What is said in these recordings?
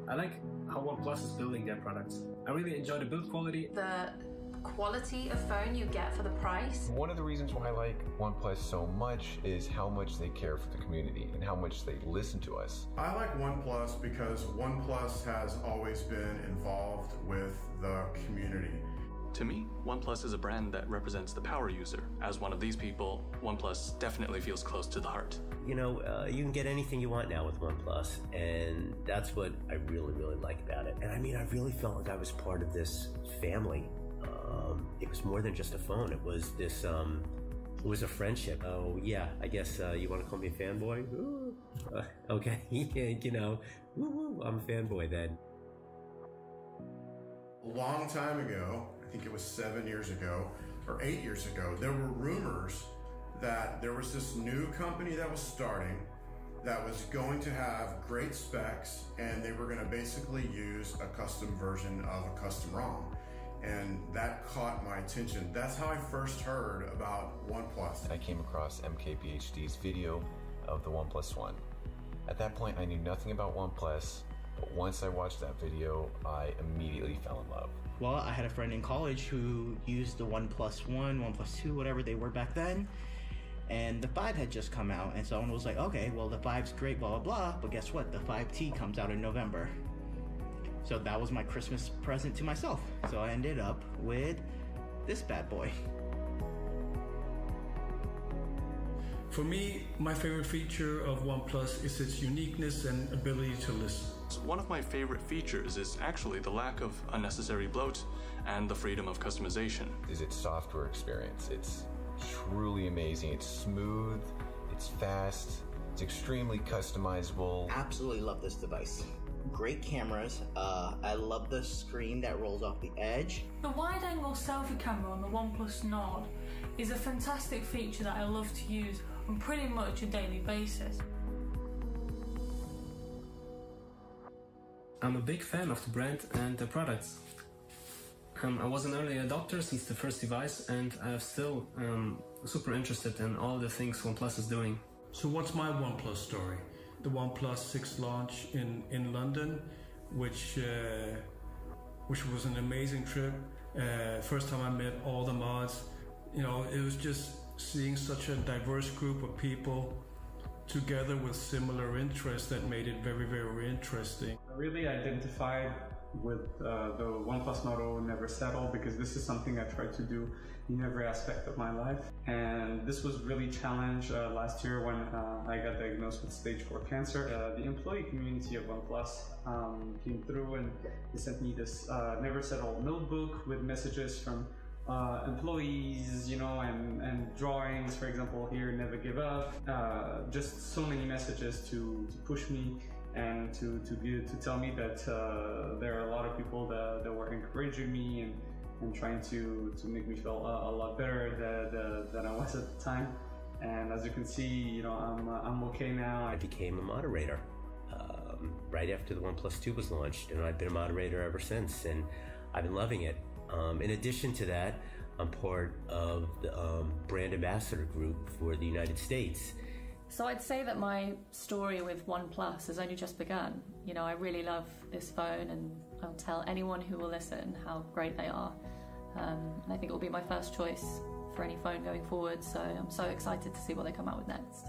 I like how OnePlus is building their products. I really enjoy the build quality. The quality of phone you get for the price. One of the reasons why I like OnePlus so much is how much they care for the community and how much they listen to us. I like OnePlus because OnePlus has always been involved with the community. To me, OnePlus is a brand that represents the power user. As one of these people, OnePlus definitely feels close to the heart. You know, you can get anything you want now with OnePlus, and that's what I really, really like about it. And I mean, I really felt like I was part of this family. It was more than just a phone. It was this, it was a friendship. Oh yeah, I guess you want to call me a fanboy? Ooh. Okay, you know, woo, I'm a fanboy then. A long time ago, I think it was 7 years ago or 8 years ago, there were rumors that there was this new company that was starting that was going to have great specs, and they were going to basically use a custom version of a custom ROM. And that caught my attention. That's how I first heard about OnePlus. I came across MKBHD's video of the OnePlus One. At that point, I knew nothing about OnePlus, but once I watched that video, I immediately fell in love. Well, I had a friend in college who used the OnePlus One, OnePlus Two, whatever they were back then, and the 5 had just come out, and someone was like, okay, well, the 5's great, blah, blah, blah, but guess what? The 5T comes out in November. So that was my Christmas present to myself. So I ended up with this bad boy. For me, my favorite feature of OnePlus is its uniqueness and ability to listen. One of my favorite features is actually the lack of unnecessary bloat and the freedom of customization. Is its software experience. It's truly amazing. It's smooth, it's fast, it's extremely customizable. Absolutely love this device. Great cameras. I love the screen that rolls off the edge. The wide-angle selfie camera on the OnePlus Nord is a fantastic feature that I love to use on pretty much a daily basis. I'm a big fan of the brand and the products. I was an early adopter since the first device, and I'm still super interested in all the things OnePlus is doing. So what's my OnePlus story? The OnePlus 6 launch in London, which was an amazing trip. First time I met all the mods. You know, it was just seeing such a diverse group of people together with similar interests that made it very, very interesting. I really identified with the OnePlus motto, never settle, because this is something I try to do in every aspect of my life. And this was really challenged last year when I got diagnosed with stage 4 cancer. The employee community of OnePlus came through and they sent me this never settle notebook with messages from employees, you know, and drawings, for example, here, never give up. Just so many messages to push me and to tell me that there are a lot of people that were encouraging me and trying to make me feel a lot better than I was at the time. And as you can see, you know, I'm okay now. I became a moderator right after the OnePlus 2 was launched, and I've been a moderator ever since, and I've been loving it. In addition to that, I'm part of the brand ambassador group for the United States. So I'd say that my story with OnePlus has only just begun. You know, I really love this phone, and I'll tell anyone who will listen how great they are. And I think it will be my first choice for any phone going forward, so I'm so excited to see what they come out with next.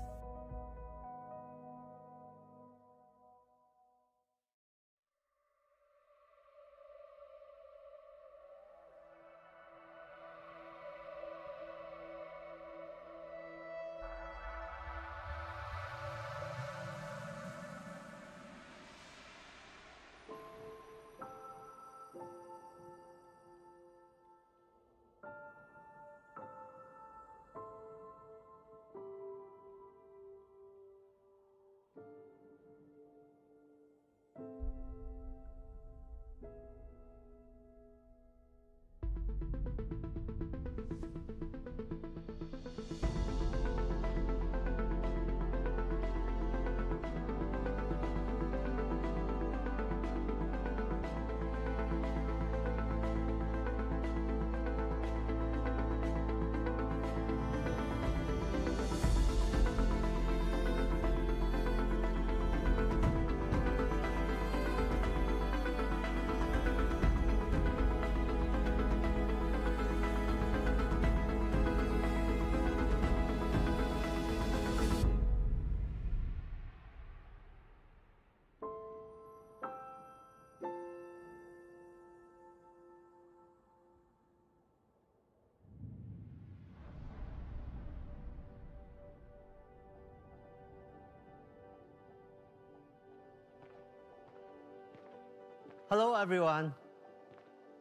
Hello everyone.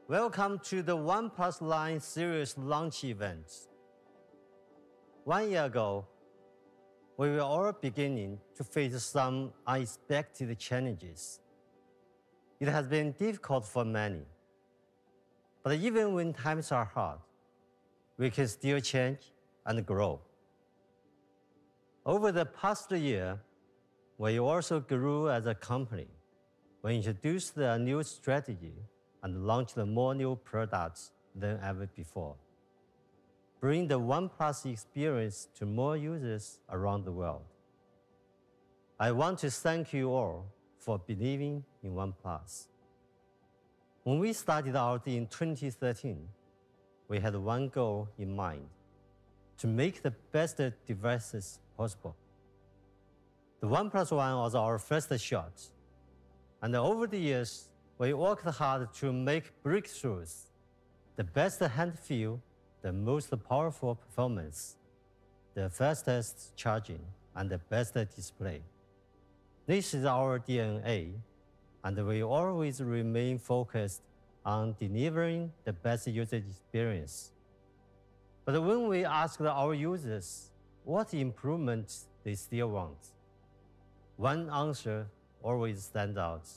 Welcome to the OnePlus Line series launch event. 1 year ago, we were all beginning to face some unexpected challenges. It has been difficult for many. But even when times are hard, we can still change and grow. Over the past year, we also grew as a company. We introduced a new strategy and launched more new products than ever before. Bring the OnePlus experience to more users around the world. I want to thank you all for believing in OnePlus. When we started out in 2013, we had one goal in mind: to make the best devices possible. The OnePlus One was our first shot. And over the years, we worked hard to make breakthroughs: the best hand feel, the most powerful performance, the fastest charging, and the best display. This is our DNA, and we always remain focused on delivering the best user experience. But when we asked our users what improvements they still want, one answer always stands out: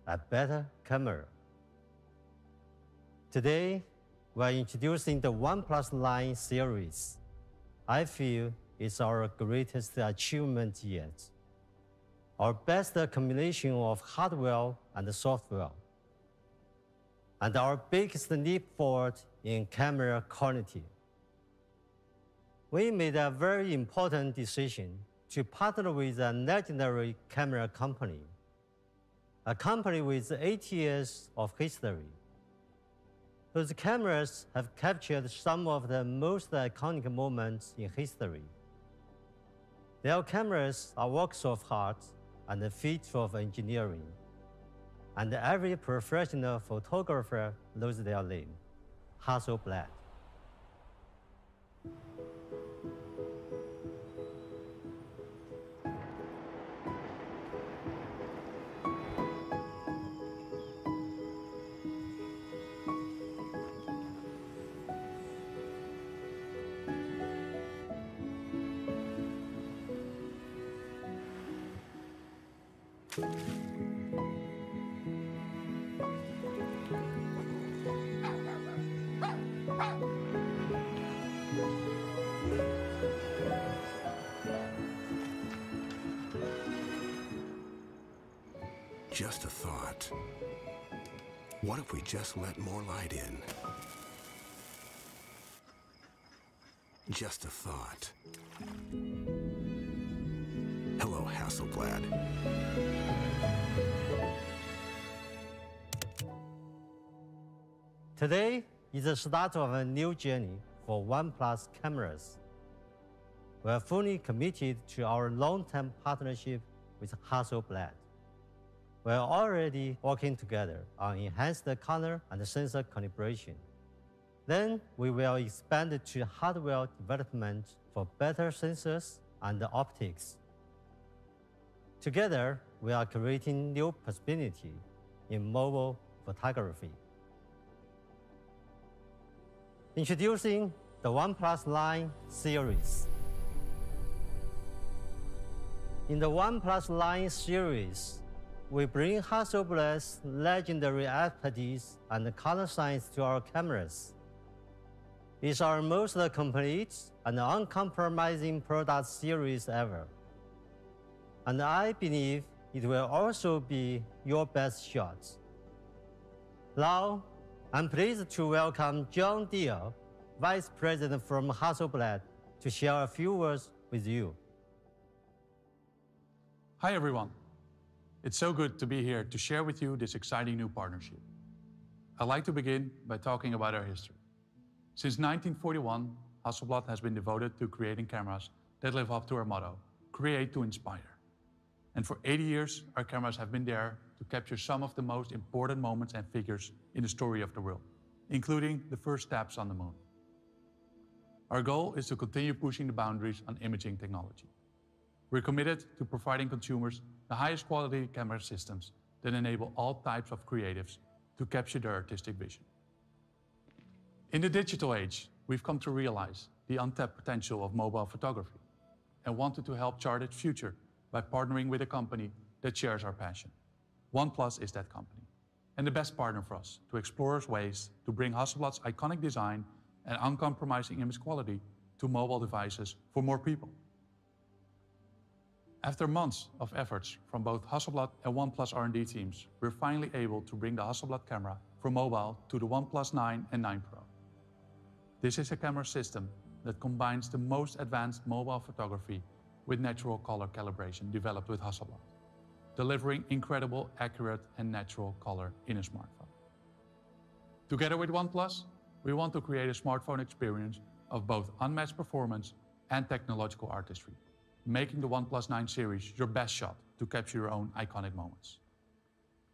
a better camera. Today, we are introducing the OnePlus Line series. I feel it's our greatest achievement yet. Our best combination of hardware and software, and our biggest leap forward in camera quality. We made a very important decision to partner with a legendary camera company, a company with 8 years of history. Those cameras have captured some of the most iconic moments in history. Their cameras are works of art and feats of engineering, and every professional photographer knows their name: Hasselblad. Just a thought. What if we just let more light in? Just a thought. Hello, Hasselblad. Today is the start of a new journey for OnePlus cameras. We are fully committed to our long-term partnership with Hasselblad. We are already working together on enhanced color and sensor calibration. Then we will expand to hardware development for better sensors and optics. Together, we are creating new possibility in mobile photography. Introducing the OnePlus Line series. In the OnePlus Line series, we bring Hasselblad's legendary expertise and color science to our cameras. It's our most complete and uncompromising product series ever. And I believe it will also be your best shot. Now, I'm pleased to welcome John Deere, Vice President from Hasselblad, to share a few words with you. Hi everyone. It's so good to be here to share with you this exciting new partnership. I'd like to begin by talking about our history. Since 1941, Hasselblad has been devoted to creating cameras that live up to our motto, create to inspire. And for 80 years, our cameras have been there to capture some of the most important moments and figures in the story of the world, including the first steps on the moon. Our goal is to continue pushing the boundaries on imaging technology. We're committed to providing consumers the highest quality camera systems that enable all types of creatives to capture their artistic vision. In the digital age, we've come to realize the untapped potential of mobile photography and wanted to help chart its future by partnering with a company that shares our passion. OnePlus is that company, and the best partner for us to explore ways to bring Hasselblad's iconic design and uncompromising image quality to mobile devices for more people. After months of efforts from both Hasselblad and OnePlus R&D teams, we're finally able to bring the Hasselblad camera for mobile to the OnePlus 9 and 9 Pro. This is a camera system that combines the most advanced mobile photography with natural color calibration developed with Hasselblad, delivering incredible, accurate, and natural color in a smartphone. Together with OnePlus, we want to create a smartphone experience of both unmatched performance and technological artistry, making the OnePlus 9 series your best shot to capture your own iconic moments.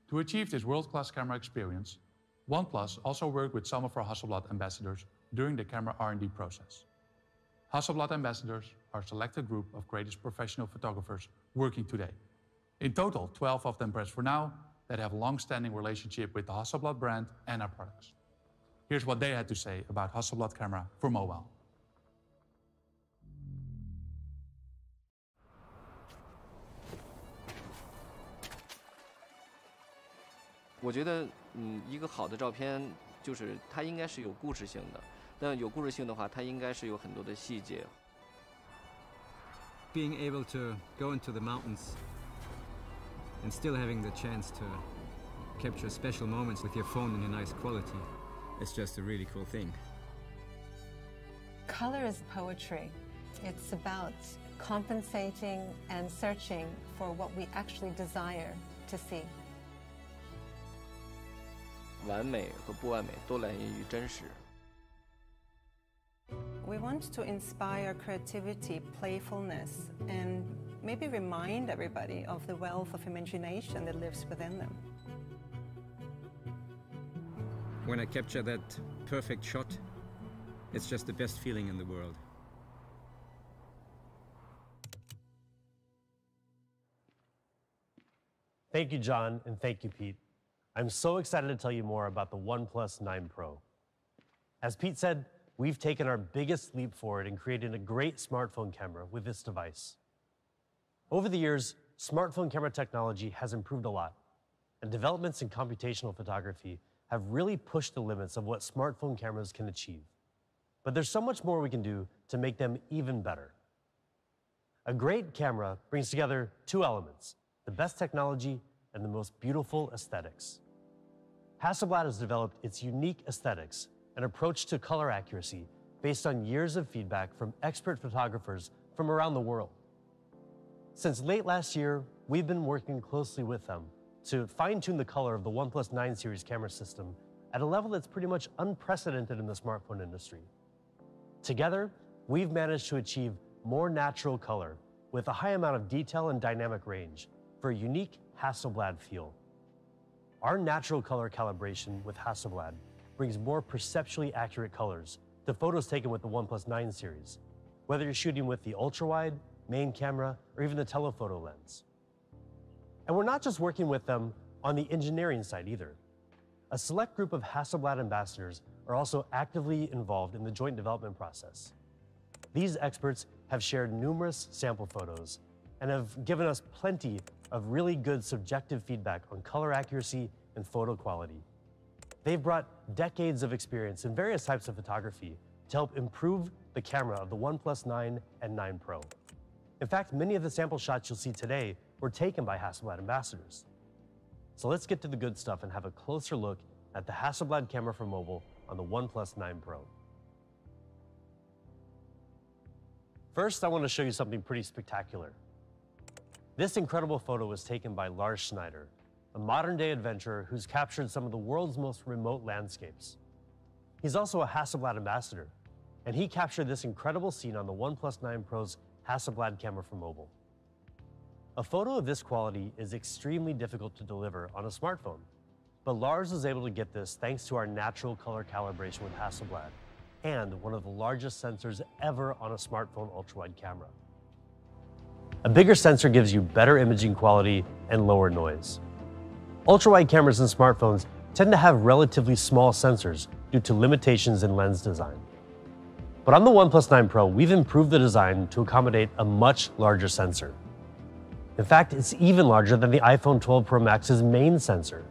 To achieve this world-class camera experience, OnePlus also worked with some of our Hasselblad ambassadors during the camera R&D process. Hasselblad ambassadors are a selected group of greatest professional photographers working today. In total, 12 of them press for now that have a long-standing relationship with the Hasselblad brand and our products. Here's what they had to say about Hasselblad camera for mobile. 我觉得，一个好的照片就是它应该是有故事性的，但有故事性的话，它应该是有很多的细节。Being able to go into the mountains and still having the chance to capture special moments with your phone in a nice quality, it's just a really cool thing. Color is poetry. It's about compensating and searching for what we actually desire to see. 完美和不完美都来源于真实。We want to inspire creativity, playfulness, and maybe remind everybody of the wealth of imagination that lives within them. When I capture that perfect shot, it's just the best feeling in the world. Thank you, John, and thank you, Pete. I'm so excited to tell you more about the OnePlus 9 Pro. As Pete said, we've taken our biggest leap forward in creating a great smartphone camera with this device. Over the years, smartphone camera technology has improved a lot, and developments in computational photography have really pushed the limits of what smartphone cameras can achieve. But there's so much more we can do to make them even better. A great camera brings together two elements: the best technology and the most beautiful aesthetics. Hasselblad has developed its unique aesthetics, an approach to color accuracy based on years of feedback from expert photographers from around the world. Since late last year, we've been working closely with them to fine-tune the color of the OnePlus 9 series camera system at a level that's pretty much unprecedented in the smartphone industry. Together, we've managed to achieve more natural color with a high amount of detail and dynamic range for a unique Hasselblad feel. Our natural color calibration with Hasselblad brings more perceptually accurate colors to photos taken with the OnePlus 9 series, whether you're shooting with the ultra-wide, main camera, or even the telephoto lens. And we're not just working with them on the engineering side either. A select group of Hasselblad ambassadors are also actively involved in the joint development process. These experts have shared numerous sample photos and have given us plenty of really good subjective feedback on color accuracy and photo quality. They've brought decades of experience in various types of photography to help improve the camera of the OnePlus 9 and 9 Pro. In fact, many of the sample shots you'll see today were taken by Hasselblad ambassadors. So let's get to the good stuff and have a closer look at the Hasselblad camera for mobile on the OnePlus 9 Pro. First, I want to show you something pretty spectacular. This incredible photo was taken by Lars Schneider, a modern-day adventurer who's captured some of the world's most remote landscapes. He's also a Hasselblad ambassador, and he captured this incredible scene on the OnePlus 9 Pro's Hasselblad camera for mobile. A photo of this quality is extremely difficult to deliver on a smartphone, but Lars was able to get this thanks to our natural color calibration with Hasselblad and one of the largest sensors ever on a smartphone ultra-wide camera. A bigger sensor gives you better imaging quality and lower noise. ultra-wide cameras in smartphones tend to have relatively small sensors due to limitations in lens design. But on the OnePlus 9 Pro, we've improved the design to accommodate a much larger sensor. In fact, it's even larger than the iPhone 12 Pro Max's main sensor.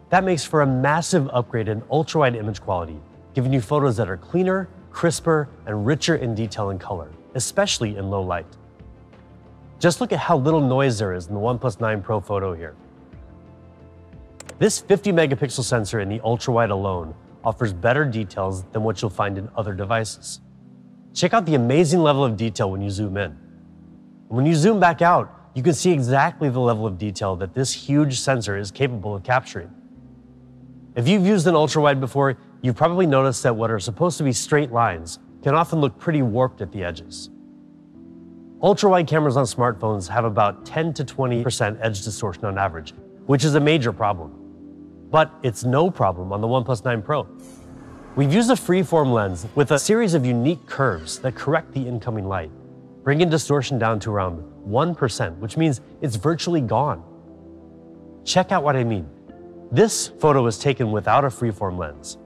That makes for a massive upgrade in ultra-wide image quality, giving you photos that are cleaner, crisper, and richer in detail and color, especially in low light. Just look at how little noise there is in the OnePlus 9 Pro photo here. This 50 megapixel sensor in the ultra-wide alone offers better details than what you'll find in other devices. Check out the amazing level of detail when you zoom in. When you zoom back out, you can see exactly the level of detail that this huge sensor is capable of capturing. If you've used an ultra-wide before, you've probably noticed that what are supposed to be straight lines can often look pretty warped at the edges. Ultra-wide cameras on smartphones have about 10 to 20% edge distortion on average, which is a major problem. But it's no problem on the OnePlus 9 Pro. We've used a freeform lens with a series of unique curves that correct the incoming light, bringing distortion down to around 1%, which means it's virtually gone. Check out what I mean. This photo was taken without a freeform lens,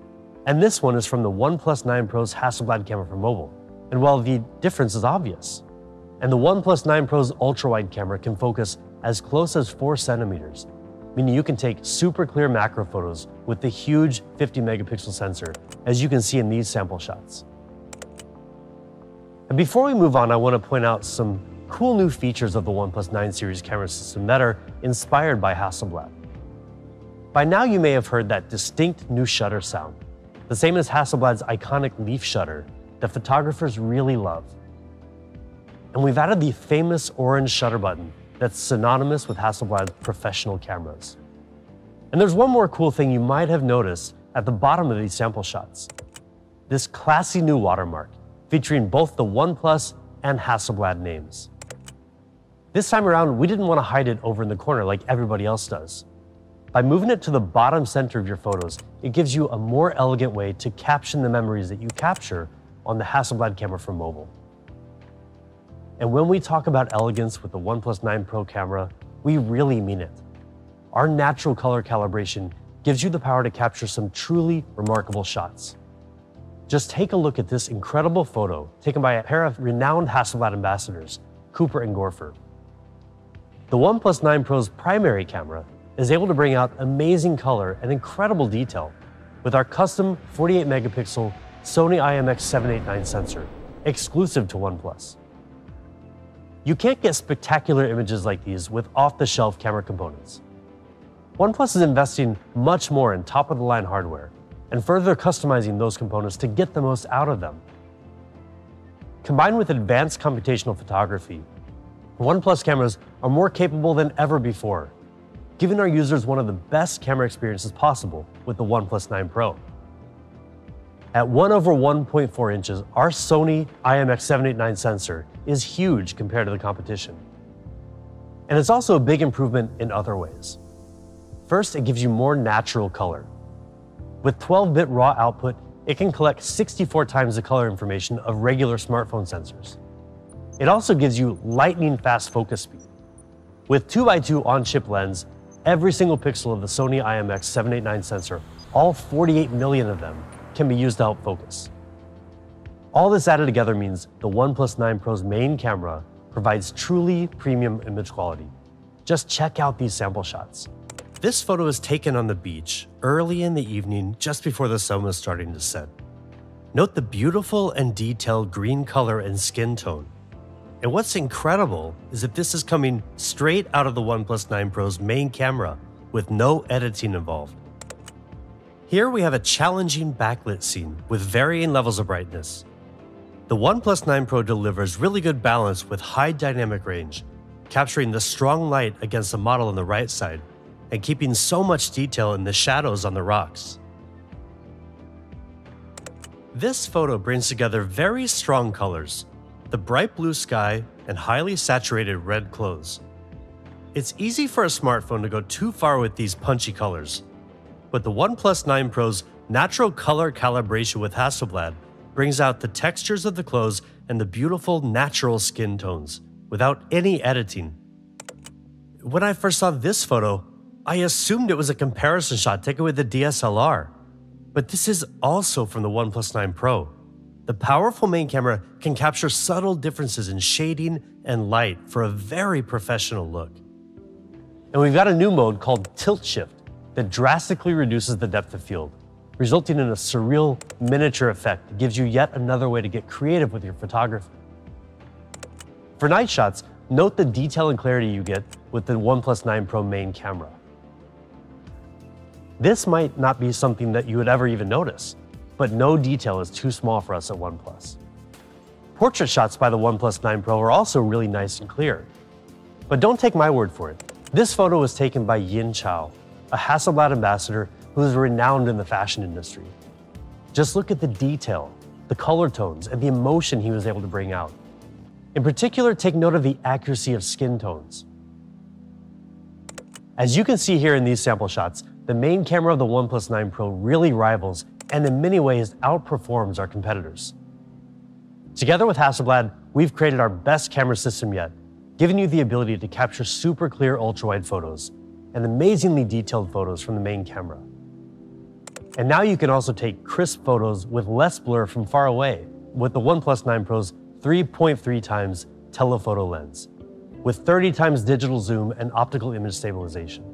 and this one is from the OnePlus 9 Pro's Hasselblad camera for mobile. And while the difference is obvious, and the OnePlus 9 Pro's ultra-wide camera can focus as close as 4 centimeters, meaning you can take super clear macro photos with the huge 50 megapixel sensor, as you can see in these sample shots. And before we move on, I want to point out some cool new features of the OnePlus 9 series camera system that are inspired by Hasselblad. By now you may have heard that distinct new shutter sound, the same as Hasselblad's iconic leaf shutter that photographers really love. And we've added the famous orange shutter button that's synonymous with Hasselblad's professional cameras. And there's one more cool thing you might have noticed at the bottom of these sample shots. This classy new watermark, featuring both the OnePlus and Hasselblad names. This time around, we didn't want to hide it over in the corner like everybody else does. By moving it to the bottom center of your photos, it gives you a more elegant way to caption the memories that you capture on the Hasselblad camera for mobile. And when we talk about elegance with the OnePlus 9 Pro camera, we really mean it. Our natural color calibration gives you the power to capture some truly remarkable shots. Just take a look at this incredible photo taken by a pair of renowned Hasselblad ambassadors, Cooper and Gorfer. The OnePlus 9 Pro's primary camera is able to bring out amazing color and incredible detail with our custom 48 megapixel Sony IMX789 sensor, exclusive to OnePlus. You can't get spectacular images like these with off-the-shelf camera components. OnePlus is investing much more in top-of-the-line hardware and further customizing those components to get the most out of them. Combined with advanced computational photography, OnePlus cameras are more capable than ever before, giving our users one of the best camera experiences possible with the OnePlus 9 Pro. At 1/1.4 inches, our Sony IMX789 sensor is huge compared to the competition. And it's also a big improvement in other ways. First, it gives you more natural color. With 12-bit raw output, it can collect 64 times the color information of regular smartphone sensors. It also gives you lightning-fast focus speed. With 2x2 on-chip lens, every single pixel of the Sony IMX789 sensor, all 48 million of them, can be used to help focus. All this added together means the OnePlus 9 Pro's main camera provides truly premium image quality. Just check out these sample shots. This photo is taken on the beach early in the evening just before the sun was starting to set. Note the beautiful and detailed green color and skin tone. And what's incredible is that this is coming straight out of the OnePlus 9 Pro's main camera with no editing involved. Here we have a challenging backlit scene with varying levels of brightness. The OnePlus 9 Pro delivers really good balance with high dynamic range, capturing the strong light against the model on the right side and keeping so much detail in the shadows on the rocks. This photo brings together very strong colors, the bright blue sky and highly saturated red clothes. It's easy for a smartphone to go too far with these punchy colors, but the OnePlus 9 Pro's natural color calibration with Hasselblad brings out the textures of the clothes and the beautiful natural skin tones without any editing. When I first saw this photo, I assumed it was a comparison shot taken with the DSLR, but this is also from the OnePlus 9 Pro. The powerful main camera can capture subtle differences in shading and light for a very professional look. And we've got a new mode called Tilt Shift that drastically reduces the depth of field, resulting in a surreal miniature effect that gives you yet another way to get creative with your photography. For night shots, note the detail and clarity you get with the OnePlus 9 Pro main camera. This might not be something that you would ever even notice, but no detail is too small for us at OnePlus. Portrait shots by the OnePlus 9 Pro are also really nice and clear. But don't take my word for it. This photo was taken by Yin Chao, a Hasselblad ambassador who is renowned in the fashion industry. Just look at the detail, the color tones, and the emotion he was able to bring out. In particular, take note of the accuracy of skin tones. As you can see here in these sample shots, the main camera of the OnePlus 9 Pro really rivals and in many ways outperforms our competitors. Together with Hasselblad, we've created our best camera system yet, giving you the ability to capture super clear ultra-wide photos and amazingly detailed photos from the main camera. And now you can also take crisp photos with less blur from far away with the OnePlus 9 Pro's 3.3 times telephoto lens, with 30 times digital zoom and optical image stabilization.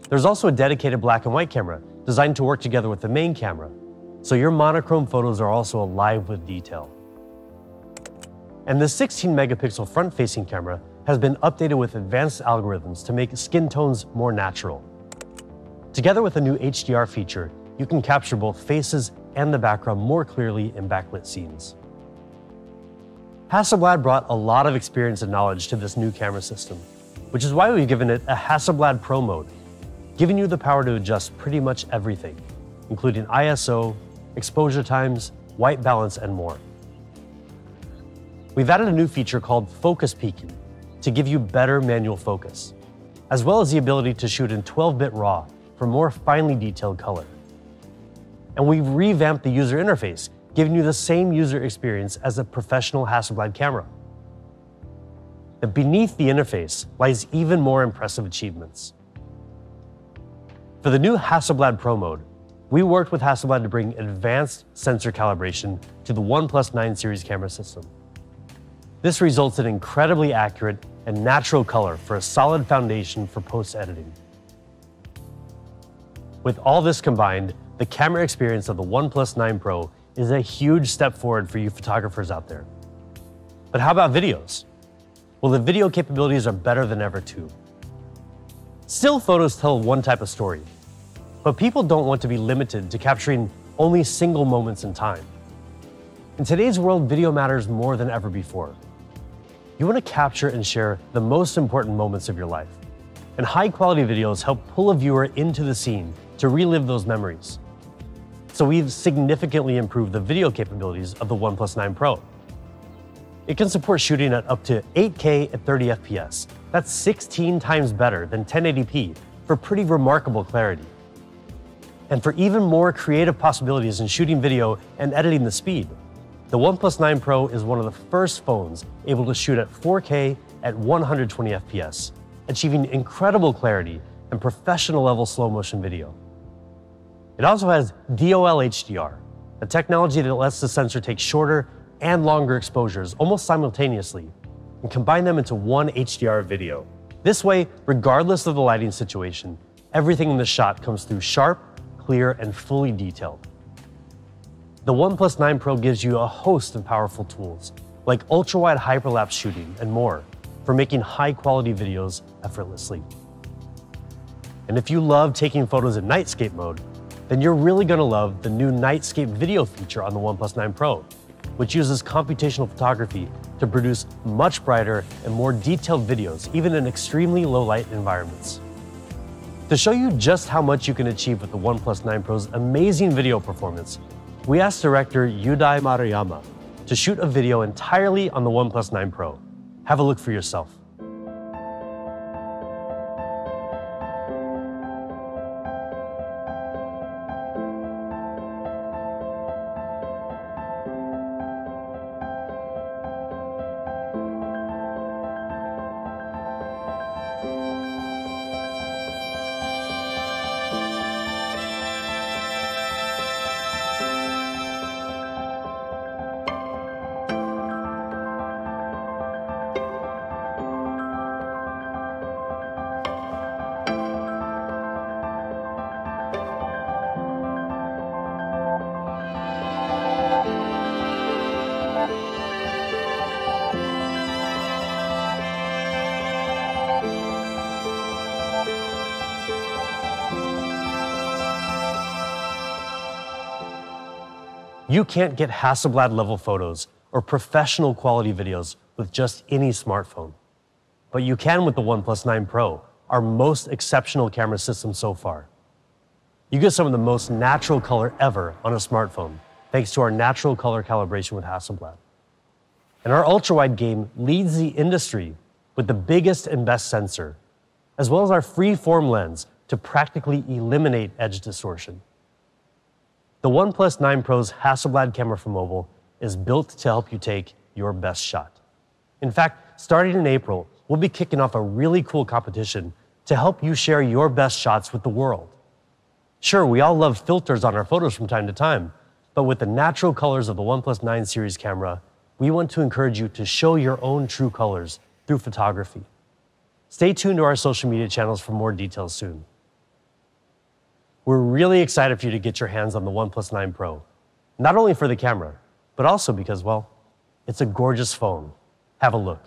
There's also a dedicated black and white camera designed to work together with the main camera, so your monochrome photos are also alive with detail. And the 16 megapixel front-facing camera has been updated with advanced algorithms to make skin tones more natural. Together with a new HDR feature, you can capture both faces and the background more clearly in backlit scenes. Hasselblad brought a lot of experience and knowledge to this new camera system, which is why we've given it a Hasselblad Pro mode, giving you the power to adjust pretty much everything, including ISO, exposure times, white balance, and more. We've added a new feature called focus peaking to give you better manual focus, as well as the ability to shoot in 12-bit RAW for more finely detailed color. And we've revamped the user interface, giving you the same user experience as a professional Hasselblad camera. But beneath the interface lies even more impressive achievements. For the new Hasselblad Pro mode, we worked with Hasselblad to bring advanced sensor calibration to the OnePlus 9 series camera system. This results in incredibly accurate and natural color for a solid foundation for post-editing. With all this combined, the camera experience of the OnePlus 9 Pro is a huge step forward for you photographers out there. But how about videos? Well, the video capabilities are better than ever too. Still photos tell one type of story, but people don't want to be limited to capturing only single moments in time. In today's world, video matters more than ever before. You want to capture and share the most important moments of your life, and high-quality videos help pull a viewer into the scene to relive those memories. So we've significantly improved the video capabilities of the OnePlus 9 Pro. It can support shooting at up to 8K at 30 FPS. That's 16 times better than 1080p for pretty remarkable clarity. And for even more creative possibilities in shooting video and editing the speed, the OnePlus 9 Pro is one of the first phones able to shoot at 4K at 120 FPS, achieving incredible clarity and professional level slow motion video. It also has DOL HDR, a technology that lets the sensor take shorter and longer exposures almost simultaneously and combine them into one HDR video. This way, regardless of the lighting situation, everything in the shot comes through sharp, clear, and fully detailed. The OnePlus 9 Pro gives you a host of powerful tools, like ultra-wide hyperlapse shooting and more, for making high-quality videos effortlessly. And if you love taking photos in nightscape mode, then you're really going to love the new Nightscape video feature on the OnePlus 9 Pro, which uses computational photography to produce much brighter and more detailed videos, even in extremely low-light environments. To show you just how much you can achieve with the OnePlus 9 Pro's amazing video performance, we asked director Yudai Maruyama to shoot a video entirely on the OnePlus 9 Pro. Have a look for yourself. You can't get Hasselblad level photos or professional quality videos with just any smartphone. But you can with the OnePlus 9 Pro, our most exceptional camera system so far. You get some of the most natural color ever on a smartphone, thanks to our natural color calibration with Hasselblad. And our ultra-wide game leads the industry with the biggest and best sensor, as well as our free-form lens to practically eliminate edge distortion. The OnePlus 9 Pro's Hasselblad camera for mobile is built to help you take your best shot. In fact, starting in April, we'll be kicking off a really cool competition to help you share your best shots with the world. Sure, we all love filters on our photos from time to time, but with the natural colors of the OnePlus 9 series camera, we want to encourage you to show your own true colors through photography. Stay tuned to our social media channels for more details soon. We're really excited for you to get your hands on the OnePlus 9 Pro, not only for the camera, but also because, well, it's a gorgeous phone. Have a look.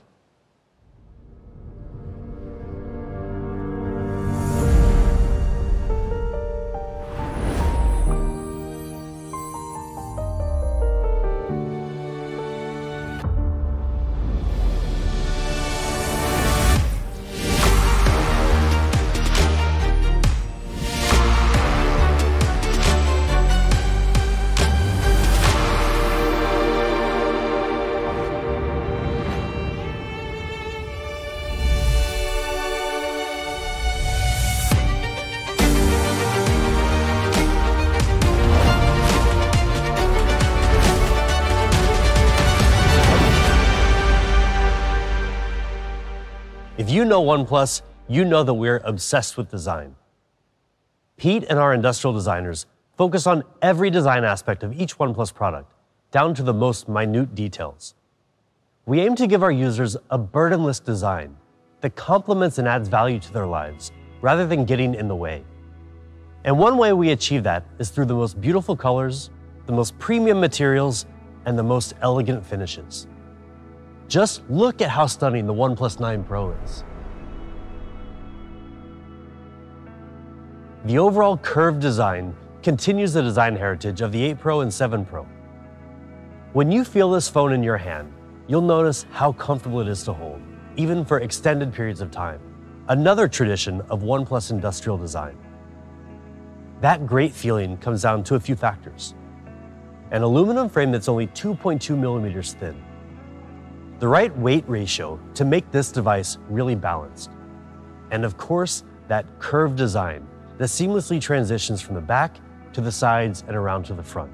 If you know OnePlus, you know that we're obsessed with design. Pete and our industrial designers focus on every design aspect of each OnePlus product, down to the most minute details. We aim to give our users a burdenless design that complements and adds value to their lives, rather than getting in the way. And one way we achieve that is through the most beautiful colors, the most premium materials, and the most elegant finishes. Just look at how stunning the OnePlus 9 Pro is. The overall curved design continues the design heritage of the 8 Pro and 7 Pro. When you feel this phone in your hand, you'll notice how comfortable it is to hold, even for extended periods of time. Another tradition of OnePlus industrial design. That great feeling comes down to a few factors. An aluminum frame that's only 2.2 millimeters thin. The right weight ratio to make this device really balanced. And of course, that curved design that seamlessly transitions from the back to the sides and around to the front.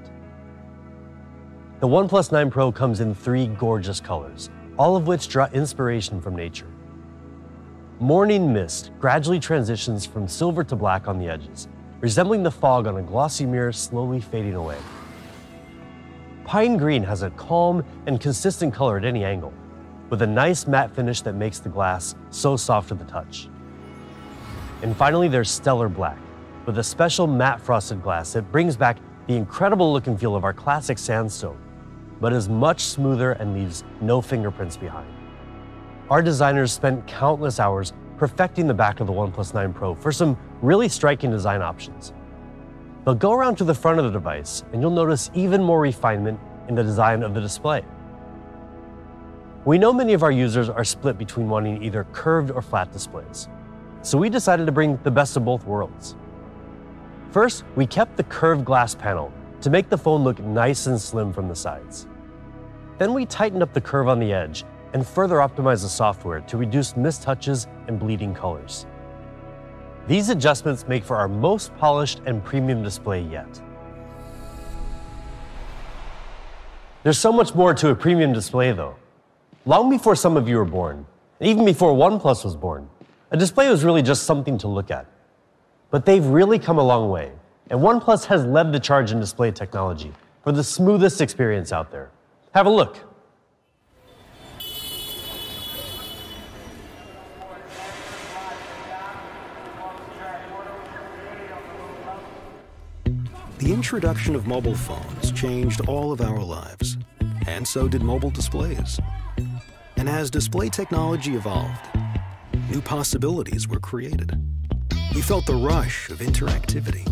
The OnePlus 9 Pro comes in 3 gorgeous colors, all of which draw inspiration from nature. Morning mist gradually transitions from silver to black on the edges, resembling the fog on a glossy mirror slowly fading away. Pine green has a calm and consistent color at any angle, with a nice matte finish that makes the glass so soft to the touch. And finally, there's stellar black, with a special matte frosted glass that brings back the incredible look and feel of our classic sandstone, but is much smoother and leaves no fingerprints behind. Our designers spent countless hours perfecting the back of the OnePlus 9 Pro for some really striking design options. But go around to the front of the device and you'll notice even more refinement in the design of the display. We know many of our users are split between wanting either curved or flat displays, so we decided to bring the best of both worlds. First, we kept the curved glass panel to make the phone look nice and slim from the sides. Then we tightened up the curve on the edge and further optimized the software to reduce mistouches and bleeding colors. These adjustments make for our most polished and premium display yet. There's so much more to a premium display though. Long before some of you were born, and even before OnePlus was born, a display was really just something to look at. But they've really come a long way, and OnePlus has led the charge in display technology for the smoothest experience out there. Have a look. The introduction of mobile phones changed all of our lives, and so did mobile displays. And as display technology evolved, new possibilities were created. We felt the rush of interactivity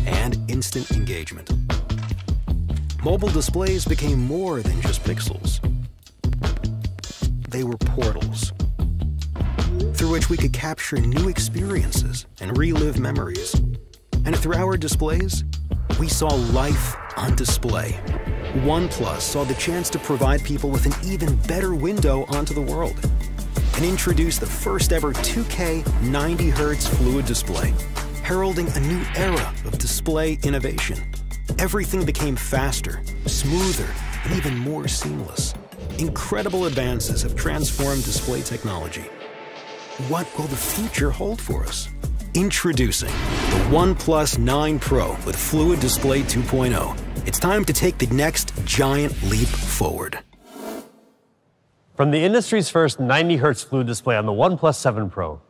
and instant engagement. mobile displays became more than just pixels. They were portals through which we could capture new experiences and relive memories. And through our displays, we saw life on display. OnePlus saw the chance to provide people with an even better window onto the world and introduced the first ever 2K 90Hz fluid display, heralding a new era of display innovation. Everything became faster, smoother, and even more seamless. Incredible advances have transformed display technology. What will the future hold for us? Introducing the OnePlus 9 Pro with Fluid Display 2.0. It's time to take the next giant leap forward. From the industry's first 90Hz fluid display on the OnePlus 7 Pro,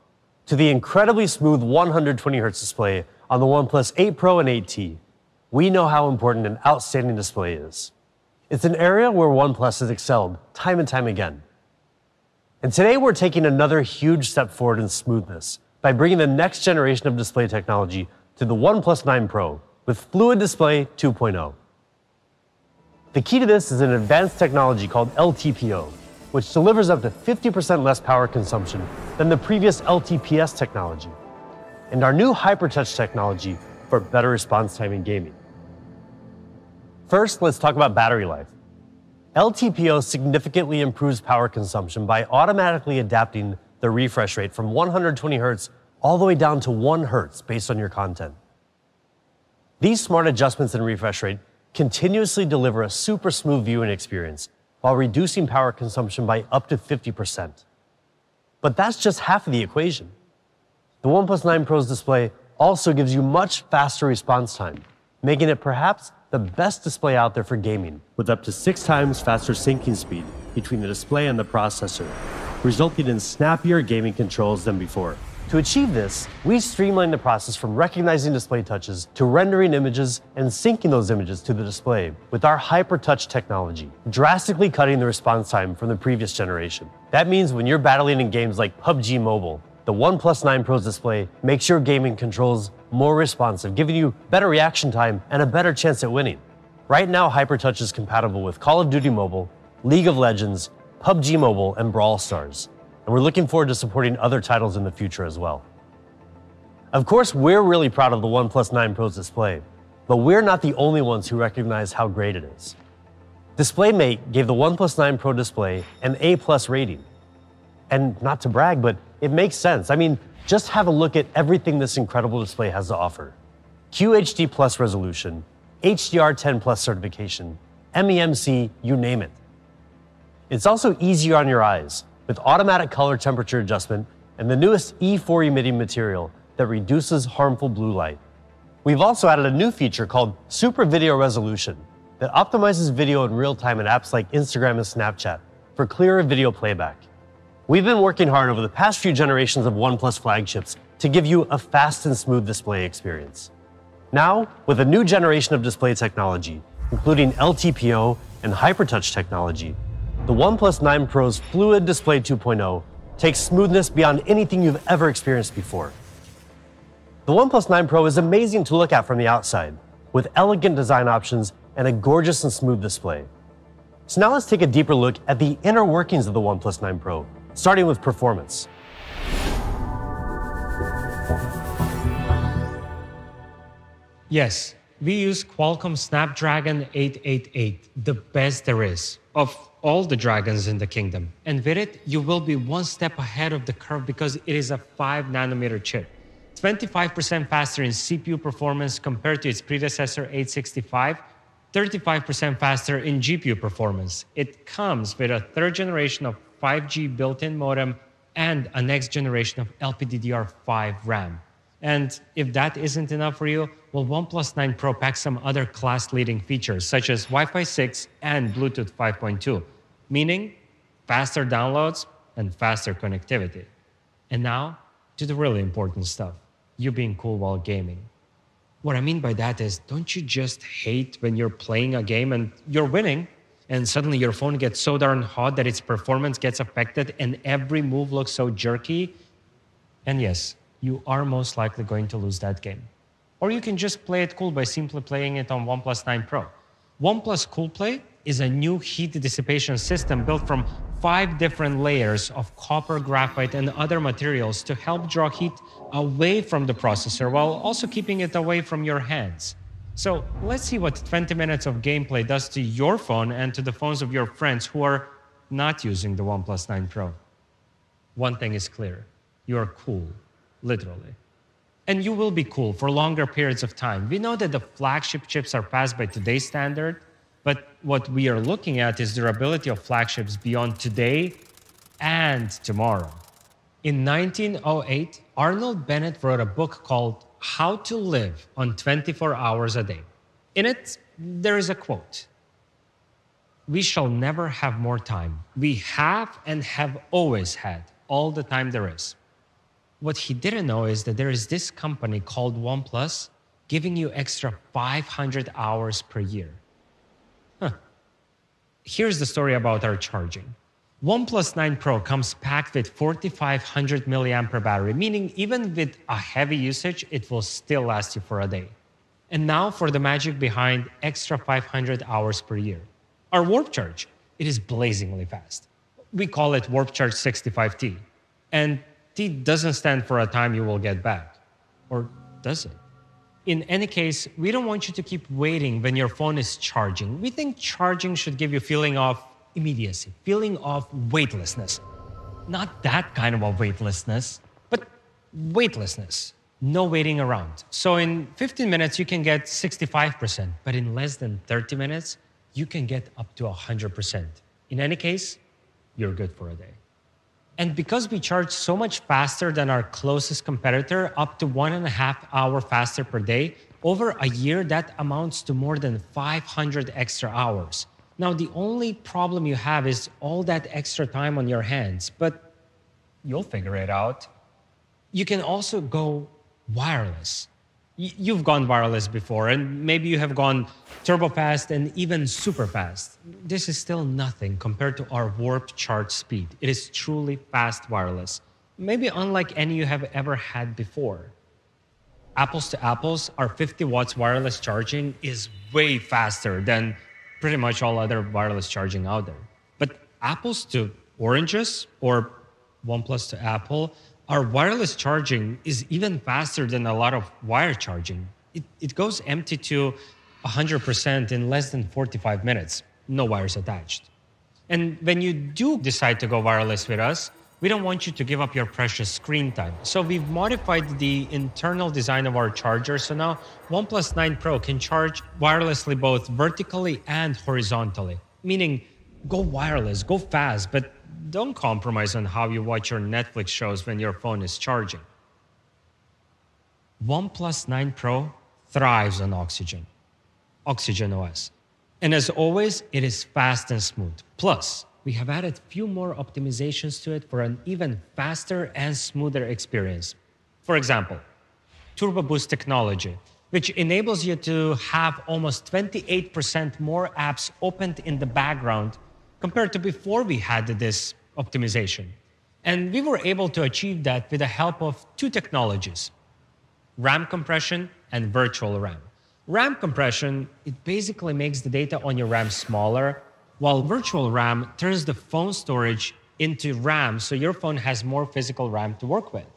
to the incredibly smooth 120Hz display on the OnePlus 8 Pro and 8T, we know how important an outstanding display is. It's an area where OnePlus has excelled time and time again. And today we're taking another huge step forward in smoothness by bringing the next generation of display technology to the OnePlus 9 Pro with Fluid Display 2.0. The key to this is an advanced technology called LTPO, which delivers up to 50% less power consumption than the previous LTPS technology, and our new HyperTouch technology for better response time in gaming. First, let's talk about battery life. LTPO significantly improves power consumption by automatically adapting the refresh rate from 120 Hz all the way down to 1 Hz based on your content. These smart adjustments in refresh rate continuously deliver a super smooth viewing experience while reducing power consumption by up to 50%. But that's just half of the equation. The OnePlus 9 Pro's display also gives you much faster response time, making it perhaps the best display out there for gaming, with up to 6 times faster syncing speed between the display and the processor, resulting in snappier gaming controls than before. To achieve this, we streamlined the process from recognizing display touches to rendering images and syncing those images to the display with our HyperTouch technology, drastically cutting the response time from the previous generation. That means when you're battling in games like PUBG Mobile, the OnePlus 9 Pro's display makes your gaming controls more responsive, giving you better reaction time and a better chance at winning. Right now, HyperTouch is compatible with Call of Duty Mobile, League of Legends, PUBG Mobile, and Brawl Stars. And we're looking forward to supporting other titles in the future as well. Of course, we're really proud of the OnePlus 9 Pro's display, but we're not the only ones who recognize how great it is. DisplayMate gave the OnePlus 9 Pro display an A+ rating. And not to brag, but it makes sense. I mean, just have a look at everything this incredible display has to offer. QHD Plus resolution, HDR10 Plus certification, MEMC, you name it. It's also easier on your eyes, with automatic color temperature adjustment and the newest E4 emitting material that reduces harmful blue light. We've also added a new feature called Super Video Resolution that optimizes video in real time in apps like Instagram and Snapchat for clearer video playback. We've been working hard over the past few generations of OnePlus flagships to give you a fast and smooth display experience. Now, with a new generation of display technology, including LTPO and HyperTouch technology, the OnePlus 9 Pro's Fluid Display 2.0 takes smoothness beyond anything you've ever experienced before. The OnePlus 9 Pro is amazing to look at from the outside, with elegant design options and a gorgeous and smooth display. So now let's take a deeper look at the inner workings of the OnePlus 9 Pro, starting with performance. Yes, we use Qualcomm Snapdragon 888, the best there is of all the dragons in the kingdom. And with it, you will be one step ahead of the curve because it is a 5nm chip. 25% faster in CPU performance compared to its predecessor 865, 35% faster in GPU performance. It comes with a third generation of 5G built-in modem and a next generation of LPDDR5 RAM. And if that isn't enough for you, well, OnePlus 9 Pro packs some other class-leading features such as Wi-Fi 6 and Bluetooth 5.2, meaning faster downloads and faster connectivity. And now to the really important stuff, you being cool while gaming. What I mean by that is, don't you just hate when you're playing a game and you're winning, and suddenly your phone gets so darn hot that its performance gets affected and every move looks so jerky? And yes, you are most likely going to lose that game. Or you can just play it cool by simply playing it on OnePlus 9 Pro. OnePlus CoolPlay is a new heat dissipation system built from 5 different layers of copper, graphite, and other materials to help draw heat away from the processor while also keeping it away from your hands. So let's see what 20 minutes of gameplay does to your phone and to the phones of your friends who are not using the OnePlus 9 Pro. One thing is clear, you are cool, literally. And you will be cool for longer periods of time. We know that the flagship chips are passed by today's standard, but what we are looking at is durability of flagships beyond today and tomorrow. In 1908, Arnold Bennett wrote a book called How to Live on 24 Hours a Day. In it, there is a quote: "We shall never have more time. We have and have always had all the time there is." What he didn't know is that there is this company called OnePlus giving you extra 500 hours per year. Here's the story about our charging. OnePlus 9 Pro comes packed with 4500 milliampere battery, meaning even with a heavy usage, it will still last you for a day. And now for the magic behind extra 500 hours per year. Our Warp Charge, it is blazingly fast. We call it Warp Charge 65T. And T doesn't stand for a time you will get back. Or does it? In any case, we don't want you to keep waiting when your phone is charging. We think charging should give you a feeling of immediacy, feeling of weightlessness. Not that kind of a weightlessness, but weightlessness. No waiting around. So in 15 minutes, you can get 65%, but in less than 30 minutes, you can get up to 100%. In any case, you're good for a day. And because we charge so much faster than our closest competitor, up to 1.5 hours faster per day, over a year, that amounts to more than 500 extra hours. Now, the only problem you have is all that extra time on your hands, but you'll figure it out. You can also go wireless. You've gone wireless before, and maybe you have gone turbo fast and even super fast. This is still nothing compared to our Warp Charge speed. It is truly fast wireless, maybe unlike any you have ever had before. Apples to apples, our 50 watts wireless charging is way faster than pretty much all other wireless charging out there. But apples to oranges, or OnePlus to Apple, our wireless charging is even faster than a lot of wire charging. It goes empty to 100% in less than 45 minutes, no wires attached. And when you do decide to go wireless with us, we don't want you to give up your precious screen time. So we've modified the internal design of our charger, so now OnePlus 9 Pro can charge wirelessly both vertically and horizontally, meaning go wireless, go fast, but don't compromise on how you watch your Netflix shows when your phone is charging. OnePlus 9 Pro thrives on Oxygen OS. And as always, it is fast and smooth. Plus, we have added a few more optimizations to it for an even faster and smoother experience. For example, Turbo Boost technology, which enables you to have almost 28% more apps opened in the background compared to before we had this optimization. And we were able to achieve that with the help of 2 technologies, RAM compression and virtual RAM. RAM compression, it basically makes the data on your RAM smaller, while virtual RAM turns the phone storage into RAM so your phone has more physical RAM to work with.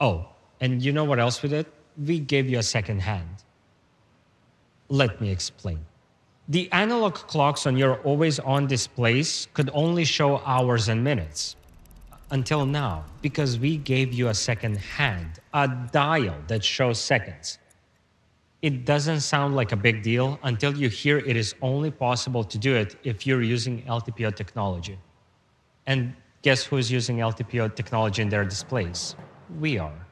Oh, and you know what else we did? We gave you a second hand. Let me explain. The analog clocks on your always-on displays could only show hours and minutes. Until now, because we gave you a second hand, a dial that shows seconds. It doesn't sound like a big deal until you hear it is only possible to do it if you're using LTPO technology. And guess who's using LTPO technology in their displays? We are.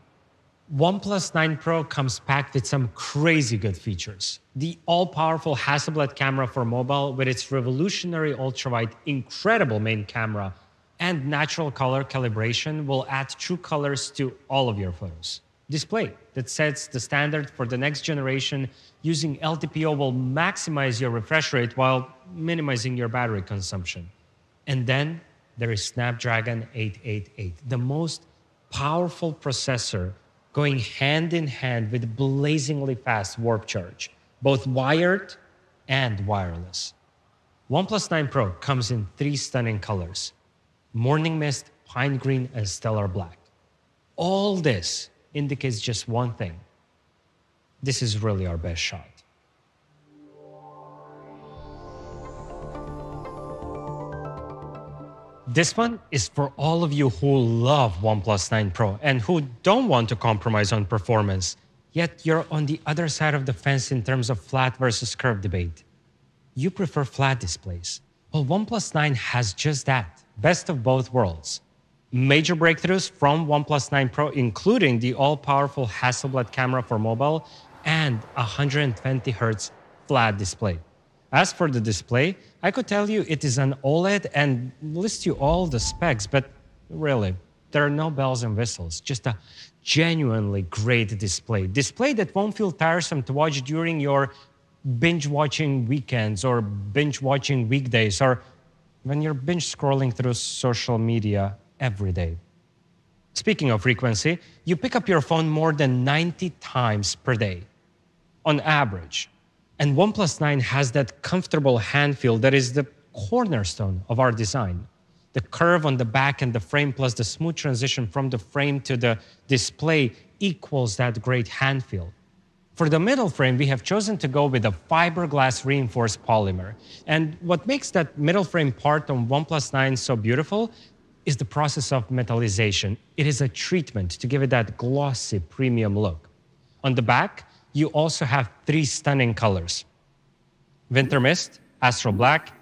OnePlus 9 Pro comes packed with some crazy good features. The all-powerful Hasselblad camera for mobile with its revolutionary ultrawide, incredible main camera, and natural color calibration will add true colors to all of your photos. Display that sets the standard for the next generation using LTPO will maximize your refresh rate while minimizing your battery consumption. And then there is Snapdragon 888, the most powerful processor going hand in hand with blazingly fast Warp Charge, both wired and wireless. OnePlus 9 Pro comes in 3 stunning colors: Morning Mist, Pine Green, and Stellar Black. All this indicates just one thing: this is really our best shot. This one is for all of you who love OnePlus 9 Pro and who don't want to compromise on performance, yet you're on the other side of the fence in terms of flat versus curved debate. You prefer flat displays. Well, OnePlus 9 has just that, best of both worlds. Major breakthroughs from OnePlus 9 Pro, including the all-powerful Hasselblad camera for mobile and a 120Hz flat display. As for the display, I could tell you it is an OLED and list you all the specs, but really, there are no bells and whistles, just a genuinely great display. Display that won't feel tiresome to watch during your binge-watching weekends or binge-watching weekdays, or when you're binge-scrolling through social media every day. Speaking of frequency, you pick up your phone more than 90 times per day, on average. And OnePlus 9 has that comfortable hand feel that is the cornerstone of our design. The curve on the back and the frame plus the smooth transition from the frame to the display equals that great hand feel. For the middle frame, we have chosen to go with a fiberglass reinforced polymer. And what makes that middle frame part on OnePlus 9 so beautiful is the process of metallization. It is a treatment to give it that glossy premium look. On the back, you also have 3 stunning colors: Winter Mist, Astral Black,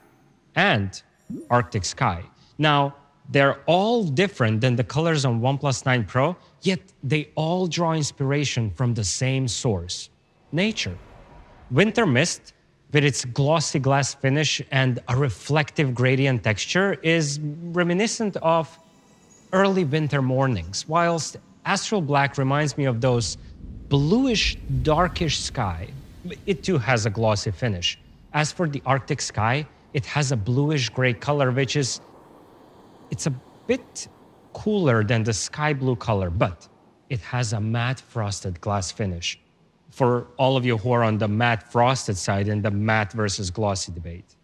and Arctic Sky. Now, they're all different than the colors on OnePlus 9 Pro, yet they all draw inspiration from the same source: nature. Winter Mist, with its glossy glass finish and a reflective gradient texture, is reminiscent of early winter mornings, whilst Astral Black reminds me of those bluish, darkish sky. It too has a glossy finish. As for the Arctic Sky, it has a bluish gray color, which is, it's a bit cooler than the sky blue color, but it has a matte frosted glass finish. For all of you who are on the matte frosted side in the matte versus glossy debate.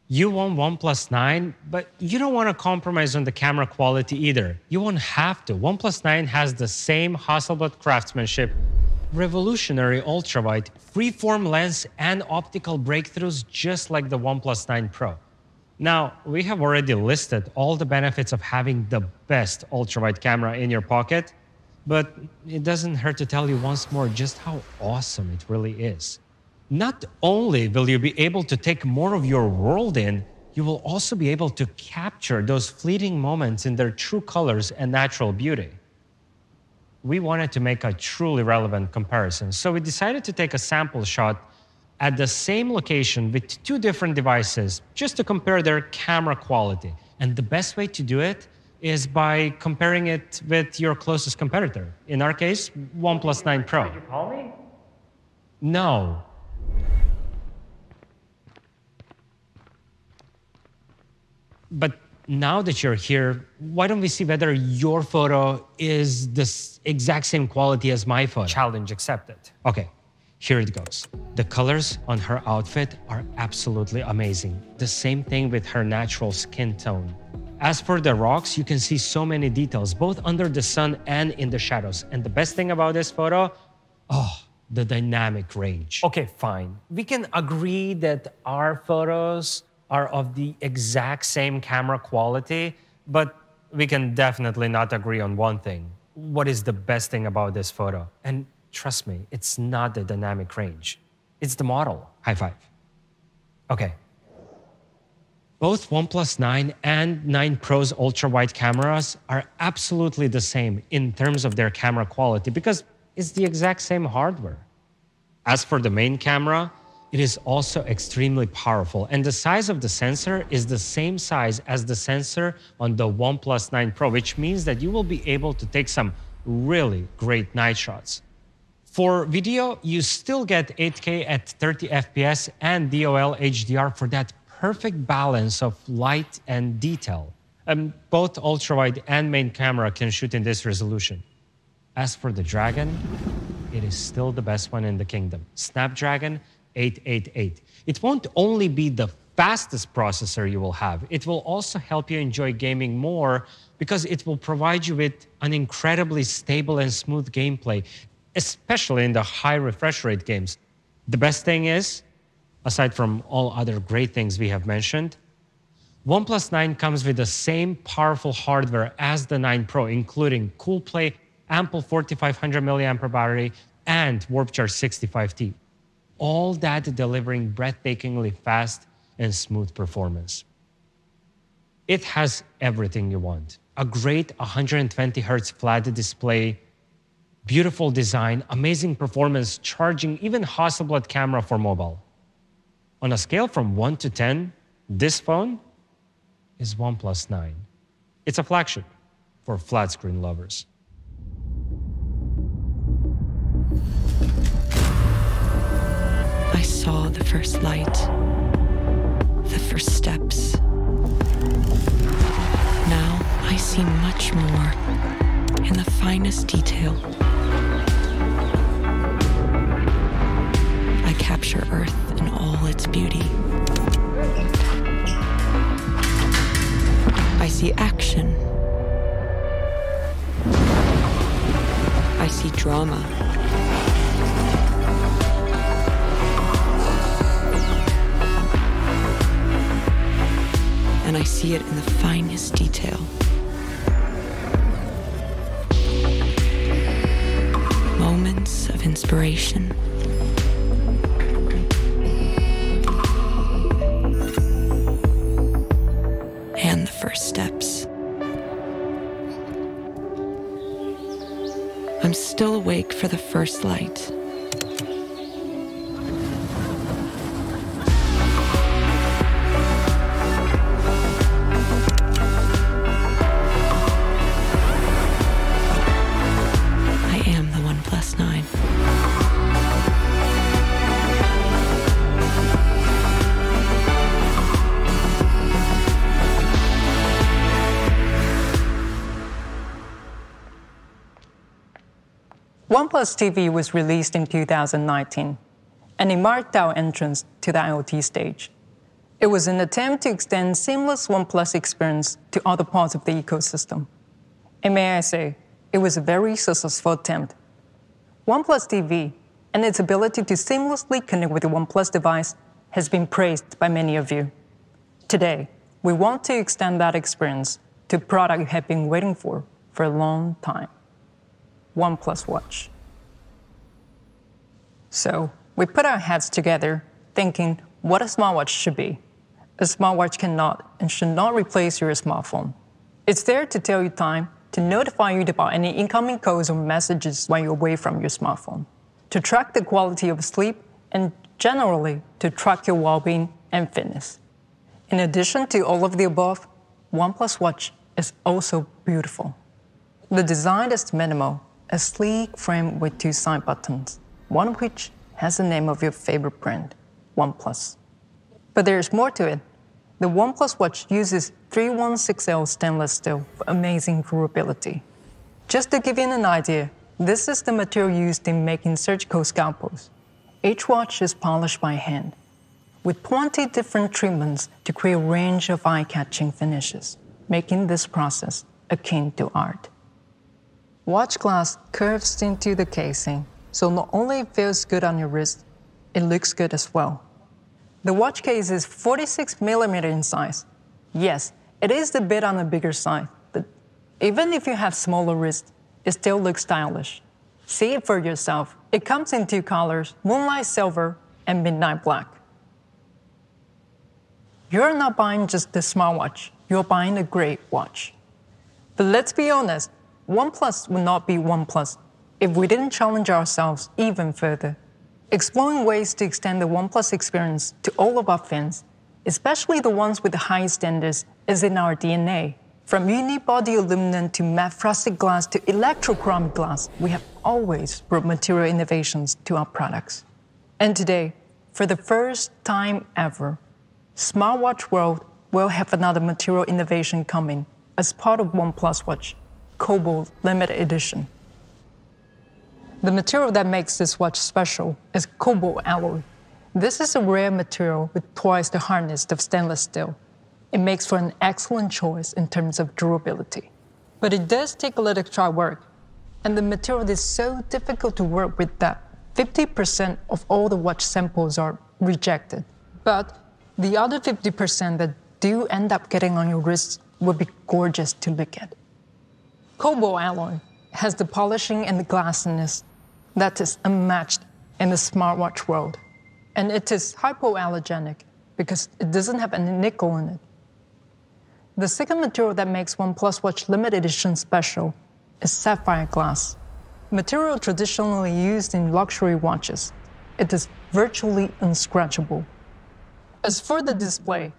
You want OnePlus 9, but you don't want to compromise on the camera quality either. You won't have to. OnePlus 9 has the same Hasselblad craftsmanship, revolutionary ultrawide, freeform lens, and optical breakthroughs just like the OnePlus 9 Pro. Now, we have already listed all the benefits of having the best ultrawide camera in your pocket, but it doesn't hurt to tell you once more just how awesome it really is. Not only will you be able to take more of your world in, you will also be able to capture those fleeting moments in their true colors and natural beauty. We wanted to make a truly relevant comparison, so we decided to take a sample shot at the same location with 2 different devices just to compare their camera quality. And the best way to do it is by comparing it with your closest competitor. In our case, OnePlus 9 Pro. Did you call me? No. But now that you're here, why don't we see whether your photo is the exact same quality as my photo? Challenge accepted. Okay, here it goes. The colors on her outfit are absolutely amazing. The same thing with her natural skin tone. As for the rocks, you can see so many details, both under the sun and in the shadows. And the best thing about this photo, the dynamic range. Okay, fine. We can agree that our photos are of the exact same camera quality, but we can definitely not agree on one thing. What is the best thing about this photo? And trust me, it's not the dynamic range. It's the model. High five. Okay. Both OnePlus 9 and 9 Pro's ultra-wide cameras are absolutely the same in terms of their camera quality because it's the exact same hardware. As for the main camera, it is also extremely powerful, and the size of the sensor is the same size as the sensor on the OnePlus 9 Pro, which means that you will be able to take some really great night shots. For video, you still get 8K at 30 FPS and DOL HDR for that perfect balance of light and detail. Both ultrawide and main camera can shoot in this resolution. As for the Dragon, it is still the best one in the kingdom. Snapdragon 888. It won't only be the fastest processor you will have, it will also help you enjoy gaming more because it will provide you with an incredibly stable and smooth gameplay, especially in the high refresh rate games. The best thing is, aside from all other great things we have mentioned, OnePlus 9 comes with the same powerful hardware as the 9 Pro, including Cool Play, ample 4500 mAh battery, and Warp Charge 65T. All that delivering breathtakingly fast and smooth performance. It has everything you want. A great 120 Hz flat display, beautiful design, amazing performance, charging, even Hasselblad camera for mobile. On a scale from 1 to 10, this phone is OnePlus 9. It's a flagship for flat screen lovers. I saw the first light, the first steps. Now I see much more in the finest detail. I capture Earth in all its beauty. I see action. I see drama. And I see it in the finest detail. Moments of inspiration. And the first steps. I'm still awake for the first light. I am the OnePlus 9. OnePlus TV was released in 2019, and it marked our entrance to the IoT stage. It was an attempt to extend seamless OnePlus experience to other parts of the ecosystem. And may I say, it was a very successful attempt. OnePlus TV and its ability to seamlessly connect with the OnePlus device has been praised by many of you. Today, we want to extend that experience to a product you have been waiting for a long time. OnePlus Watch. So we put our heads together thinking what a smartwatch should be. A smartwatch cannot and should not replace your smartphone. It's there to tell you time, to notify you about any incoming calls or messages while you're away from your smartphone, to track the quality of sleep, and generally to track your well-being and fitness. In addition to all of the above, OnePlus Watch is also beautiful. The design is minimal, a sleek frame with two side buttons, one of which has the name of your favorite brand, OnePlus. But there's more to it. The OnePlus Watch uses 316L stainless steel for amazing durability. Just to give you an idea, this is the material used in making surgical scalpels. Each watch is polished by hand, with 20 different treatments to create a range of eye-catching finishes, making this process akin to art. Watch glass curves into the casing, so not only it feels good on your wrist, it looks good as well. The watch case is 46mm in size. Yes, it is a bit on the bigger side, but even if you have smaller wrists, it still looks stylish. See it for yourself. It comes in two colors, moonlight silver and midnight black. You're not buying just the smartwatch, you're buying a great watch. But let's be honest, OnePlus would not be OnePlus if we didn't challenge ourselves even further. Exploring ways to extend the OnePlus experience to all of our fans, especially the ones with the highest standards, is in our DNA. From unibody aluminum to matte frosted glass to electrochromic glass, we have always brought material innovations to our products. And today, for the first time ever, Smartwatch World will have another material innovation coming as part of OnePlus Watch, Cobalt Limited Edition. The material that makes this watch special is cobalt alloy. This is a rare material with twice the hardness of stainless steel. It makes for an excellent choice in terms of durability. But it does take a little extra work, and the material is so difficult to work with that 50% of all the watch samples are rejected. But the other 50% that do end up getting on your wrists will be gorgeous to look at. Cobalt alloy has the polishing and the glassiness that is unmatched in the smartwatch world. And it is hypoallergenic because it doesn't have any nickel in it. The second material that makes OnePlus Watch limited edition special is sapphire glass, material traditionally used in luxury watches. It is virtually unscratchable. As for the display,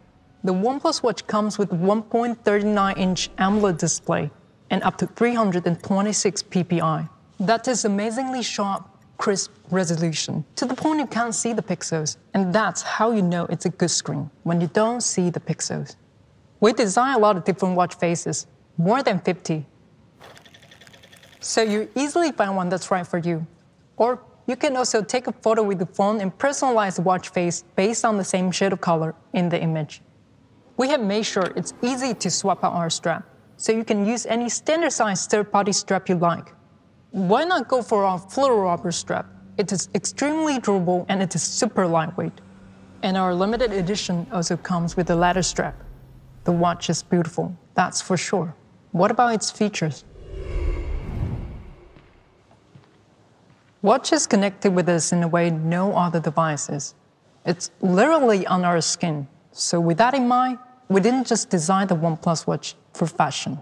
the OnePlus Watch comes with 1.39-inch AMOLED display and up to 326 ppi. That is amazingly sharp, crisp resolution, to the point you can't see the pixels. And that's how you know it's a good screen, when you don't see the pixels. We design a lot of different watch faces, more than 50. So you easily find one that's right for you. Or you can also take a photo with the phone and personalize the watch face based on the same shade of color in the image. We have made sure it's easy to swap out our strap, so you can use any standard-sized third-party strap you like. Why not go for our fluororubber strap? It is extremely durable and it is super lightweight. And our limited edition also comes with a leather strap. The watch is beautiful, that's for sure. What about its features? Watch is connected with us in a way no other device is. It's literally on our skin. So with that in mind, we didn't just design the OnePlus Watch for fashion,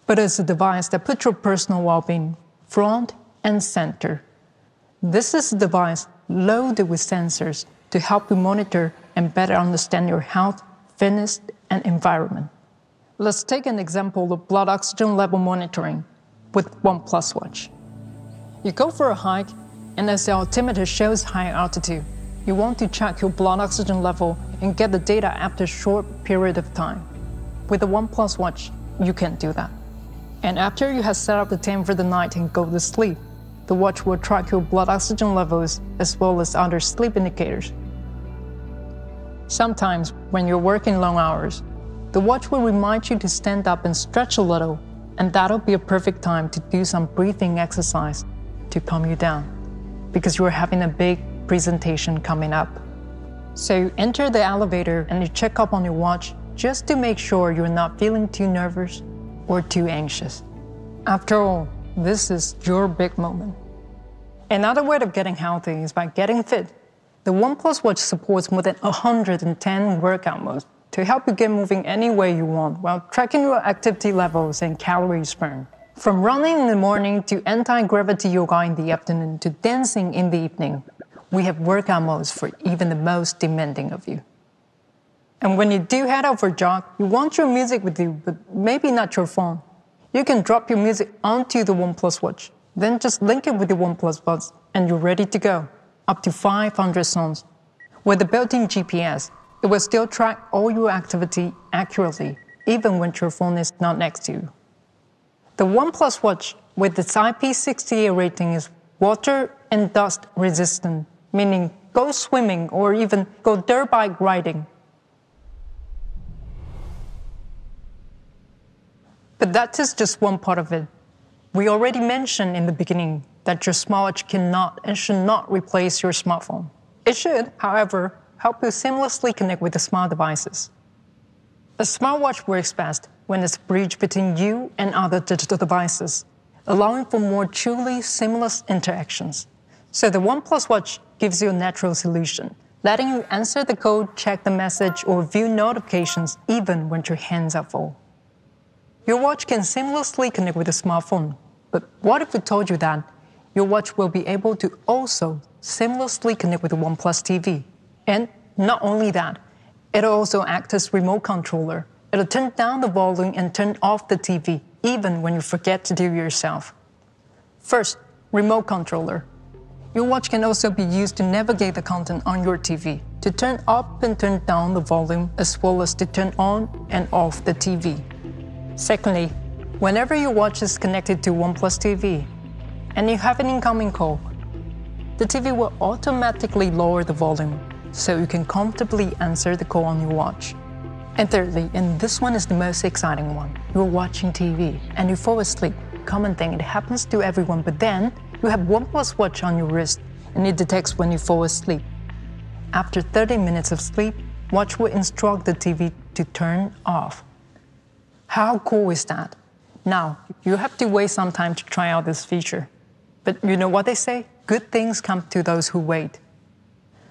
but as a device that puts your personal well-being front and center. This is a device loaded with sensors to help you monitor and better understand your health, fitness, and environment. Let's take an example of blood oxygen level monitoring with OnePlus Watch. You go for a hike, and as the altimeter shows high altitude, you want to check your blood oxygen level and get the data after a short period of time. With the OnePlus Watch, you can do that. And after you have set up the time for the night and go to sleep, the watch will track your blood oxygen levels as well as other sleep indicators. Sometimes, when you're working long hours, the watch will remind you to stand up and stretch a little, and that'll be a perfect time to do some breathing exercise to calm you down, because you're having a big presentation coming up. So you enter the elevator and you check up on your watch just to make sure you're not feeling too nervous or too anxious. After all, this is your big moment. Another way of getting healthy is by getting fit. The OnePlus Watch supports more than 110 workout modes to help you get moving any way you want while tracking your activity levels and calories burned. From running in the morning to anti-gravity yoga in the afternoon to dancing in the evening, we have workout modes for even the most demanding of you. And when you do head out for a jog, you want your music with you, but maybe not your phone. You can drop your music onto the OnePlus Watch, then just link it with your OnePlus Buds, and you're ready to go. Up to 500 songs. With the built-in GPS, it will still track all your activity accurately, even when your phone is not next to you. The OnePlus Watch, with its IP68 rating, is water and dust resistant, meaning go swimming or even go dirt bike riding. But that is just one part of it. We already mentioned in the beginning that your smartwatch cannot and should not replace your smartphone. It should, however, help you seamlessly connect with the smart devices. A smartwatch works best when it's a bridge between you and other digital devices, allowing for more truly seamless interactions. So the OnePlus Watch gives you a natural solution, letting you answer the code, check the message, or view notifications even when your hands are full. Your watch can seamlessly connect with a smartphone, but what if we told you that your watch will be able to also seamlessly connect with the OnePlus TV? And not only that, it'll also act as remote controller. It'll turn down the volume and turn off the TV, even when you forget to do it yourself. First, remote controller. Your watch can also be used to navigate the content on your TV, to turn up and turn down the volume, as well as to turn on and off the TV. Secondly, whenever your watch is connected to OnePlus TV and you have an incoming call, the TV will automatically lower the volume, so you can comfortably answer the call on your watch. And thirdly, and this one is the most exciting one, you're watching TV and you fall asleep. Common thing, it happens to everyone, but then you have OnePlus watch on your wrist and it detects when you fall asleep. After 30 minutes of sleep, watch will instruct the TV to turn off. How cool is that? Now, you have to wait some time to try out this feature. But you know what they say? Good things come to those who wait.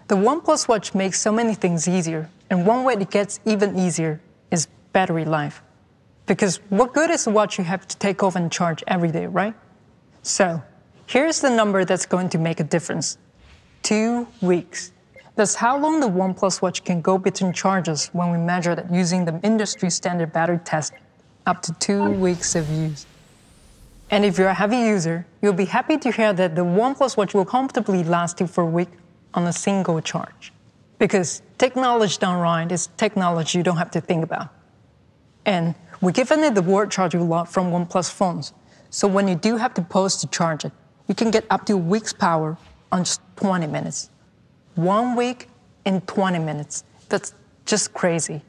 The OnePlus watch makes so many things easier, and one way it gets even easier is battery life. Because what good is a watch you have to take off and charge every day, right? So, here's the number that's going to make a difference. 2 weeks. That's how long the OnePlus watch can go between charges when we measure that using the industry standard battery test, up to 2 weeks of use. And if you're a heavy user, you'll be happy to hear that the OnePlus watch will comfortably last you for a week on a single charge. Because technology done right is technology you don't have to think about. And we're giving it the word charging lot from OnePlus phones. So when you do have to pause to charge it, you can get up to a week's power on just 20 minutes. 1 week in 20 minutes. That's just crazy.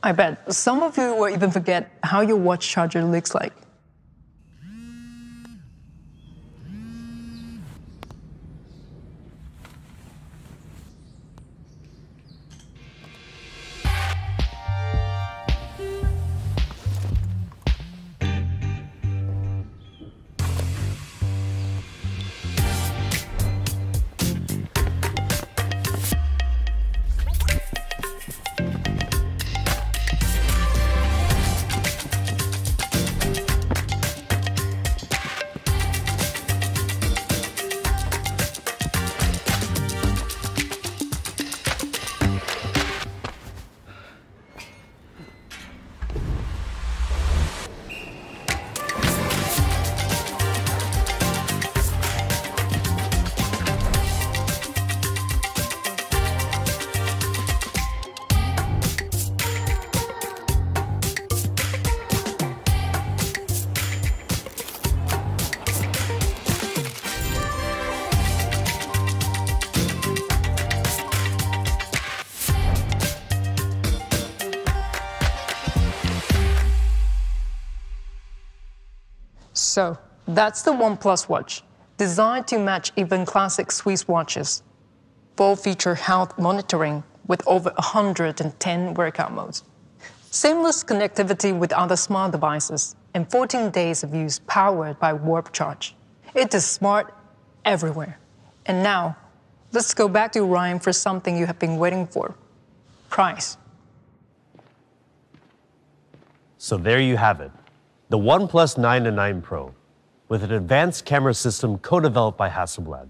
I bet some of you will even forget how your watch charger looks like. So, that's the OnePlus watch, designed to match even classic Swiss watches. Full feature health monitoring with over 110 workout modes. Seamless connectivity with other smart devices, and 14 days of use powered by Warp Charge. It is smart everywhere. And now, let's go back to Ryan for something you have been waiting for. Price. So there you have it. The OnePlus 9 and 9 Pro, with an advanced camera system co-developed by Hasselblad.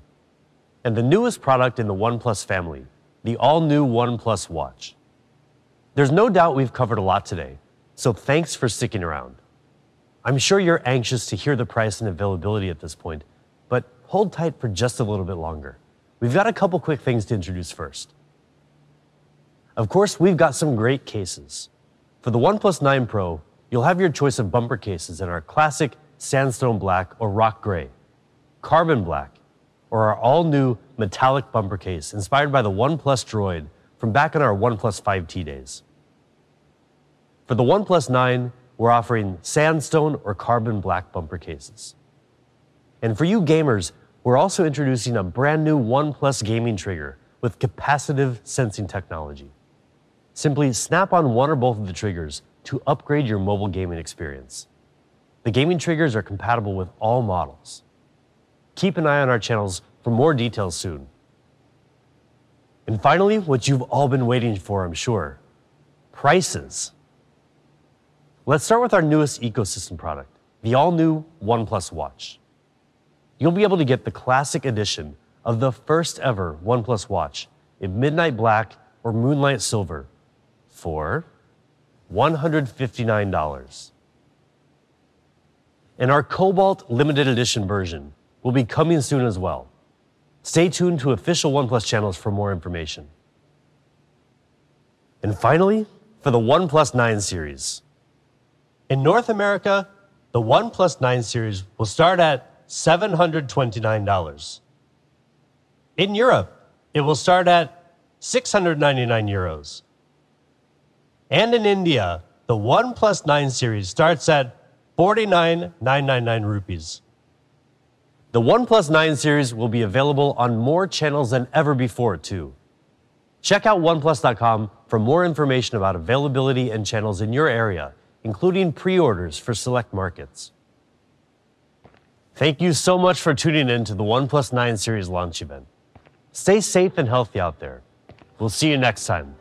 And the newest product in the OnePlus family, the all-new OnePlus Watch. There's no doubt we've covered a lot today, so thanks for sticking around. I'm sure you're anxious to hear the price and availability at this point, but hold tight for just a little bit longer. We've got a couple quick things to introduce first. Of course, we've got some great cases. For the OnePlus 9 Pro, you'll have your choice of bumper cases in our classic sandstone black or rock gray, carbon black, or our all-new metallic bumper case inspired by the OnePlus Droid from back in our OnePlus 5T days. For the OnePlus 9, we're offering sandstone or carbon black bumper cases. And for you gamers, we're also introducing a brand new OnePlus gaming trigger with capacitive sensing technology. Simply snap on one or both of the triggers to upgrade your mobile gaming experience. The gaming triggers are compatible with all models. Keep an eye on our channels for more details soon. And finally, what you've all been waiting for, I'm sure, prices. Let's start with our newest ecosystem product, the all-new OnePlus Watch. You'll be able to get the classic edition of the first ever OnePlus Watch in midnight black or moonlight silver for $159. And our Cobalt limited edition version will be coming soon as well. Stay tuned to official OnePlus channels for more information. And finally, for the OnePlus 9 series. In North America, the OnePlus 9 series will start at $729. In Europe, it will start at 699 euros. And in India, the OnePlus 9 series starts at 49,999 rupees. The OnePlus 9 series will be available on more channels than ever before, too. Check out OnePlus.com for more information about availability and channels in your area, including pre-orders for select markets. Thank you so much for tuning in to the OnePlus 9 series launch event. Stay safe and healthy out there. We'll see you next time.